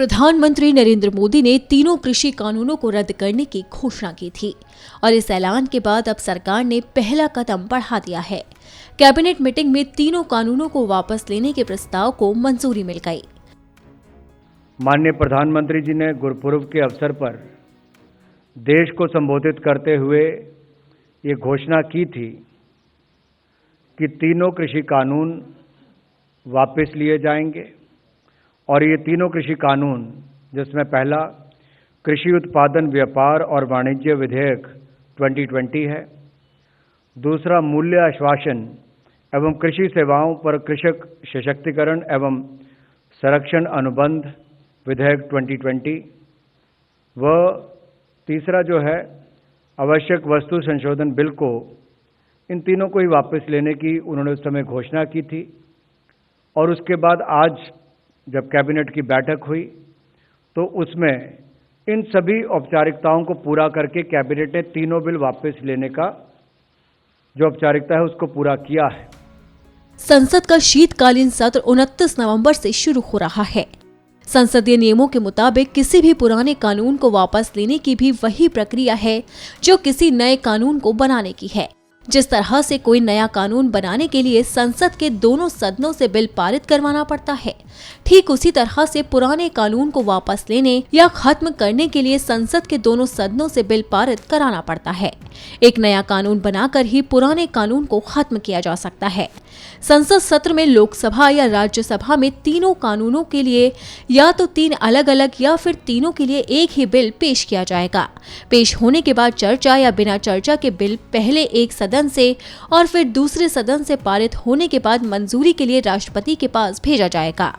प्रधानमंत्री नरेंद्र मोदी ने तीनों कृषि कानूनों को रद्द करने की घोषणा की थी और इस ऐलान के बाद अब सरकार ने पहला कदम बढ़ा दिया है। कैबिनेट मीटिंग में तीनों कानूनों को वापस लेने के प्रस्ताव को मंजूरी मिल गई। माननीय प्रधानमंत्री जी ने गुरुपुरब के अवसर पर देश को संबोधित करते हुए ये घोषणा की थी कि तीनों कृषि कानून वापस लिए जाएंगे और ये तीनों कृषि कानून, जिसमें पहला कृषि उत्पादन व्यापार और वाणिज्य विधेयक 2020 है, दूसरा मूल्य आश्वासन एवं कृषि सेवाओं पर कृषक सशक्तिकरण एवं संरक्षण अनुबंध विधेयक 2020 व तीसरा जो है आवश्यक वस्तु संशोधन बिल को, इन तीनों को ही वापस लेने की उन्होंने उस समय घोषणा की थी। और उसके बाद आज जब कैबिनेट की बैठक हुई तो उसमें इन सभी औपचारिकताओं को पूरा करके कैबिनेट ने तीनों बिल वापस लेने का जो औपचारिकता है उसको पूरा किया है। संसद का शीतकालीन सत्र 29 नवंबर से शुरू हो रहा है। संसदीय नियमों के मुताबिक किसी भी पुराने कानून को वापस लेने की भी वही प्रक्रिया है जो किसी नए कानून को बनाने की है। जिस तरह से कोई नया कानून बनाने के लिए संसद के दोनों सदनों से बिल पारित करवाना पड़ता है, ठीक उसी तरह से पुराने कानून को वापस लेने या खत्म करने के लिए संसद के दोनों सदनों से बिल पारित कराना पड़ता है। एक नया कानून बनाकर ही पुराने कानून को खत्म किया जा सकता है। संसद सत्र में लोकसभा या राज्यसभा में तीनों कानूनों के लिए या तो तीन अलग अलग या फिर तीनों के लिए एक ही बिल पेश किया जाएगा। पेश होने के बाद चर्चा या बिना चर्चा के बिल पहले एक सदन से और फिर दूसरे सदन से पारित होने के बाद मंजूरी के लिए राष्ट्रपति के पास भेजा जाएगा।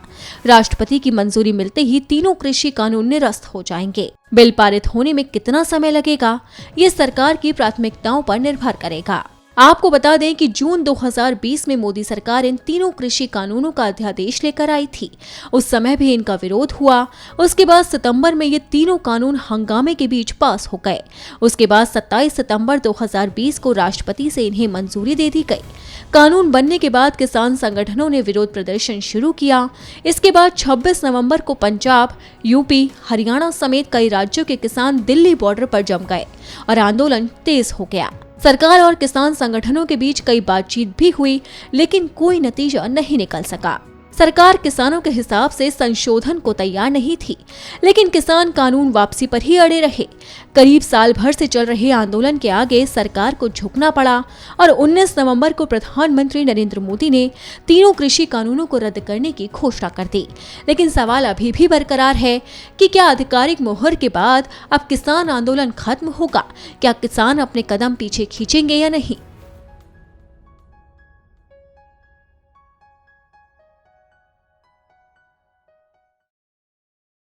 राष्ट्रपति की मंजूरी मिलते ही तीनों कृषि कानून निरस्त हो जाएंगे। बिल पारित होने में कितना समय लगेगा, ये सरकार की प्राथमिकताओं पर निर्भर करेगा। आपको बता दें कि जून 2020 में मोदी सरकार इन तीनों कृषि कानूनों का अध्यादेश लेकर आई थी। उस समय भी इनका विरोध हुआ। उसके बाद सितंबर में ये तीनों कानून हंगामे के बीच पास हो गए। उसके बाद 27 सितंबर 2020 को राष्ट्रपति से इन्हें मंजूरी दे दी गई। कानून बनने के बाद किसान संगठनों ने विरोध प्रदर्शन शुरू किया। इसके बाद 26 नवंबर को पंजाब, यूपी, हरियाणा समेत कई राज्यों के किसान दिल्ली बॉर्डर पर जम गए और आंदोलन तेज हो गया। सरकार और किसान संगठनों के बीच कई बातचीत भी हुई, लेकिन कोई नतीजा नहीं निकल सका। सरकार किसानों के हिसाब से संशोधन को तैयार नहीं थी, लेकिन किसान कानून वापसी पर ही अड़े रहे। करीब साल भर से चल रहे आंदोलन के आगे सरकार को झुकना पड़ा और 19 नवंबर को प्रधानमंत्री नरेंद्र मोदी ने तीनों कृषि कानूनों को रद्द करने की घोषणा कर दी। लेकिन सवाल अभी भी बरकरार है कि क्या आधिकारिक मोहर के बाद अब किसान आंदोलन खत्म होगा? क्या किसान अपने कदम पीछे खींचेंगे या नहीं?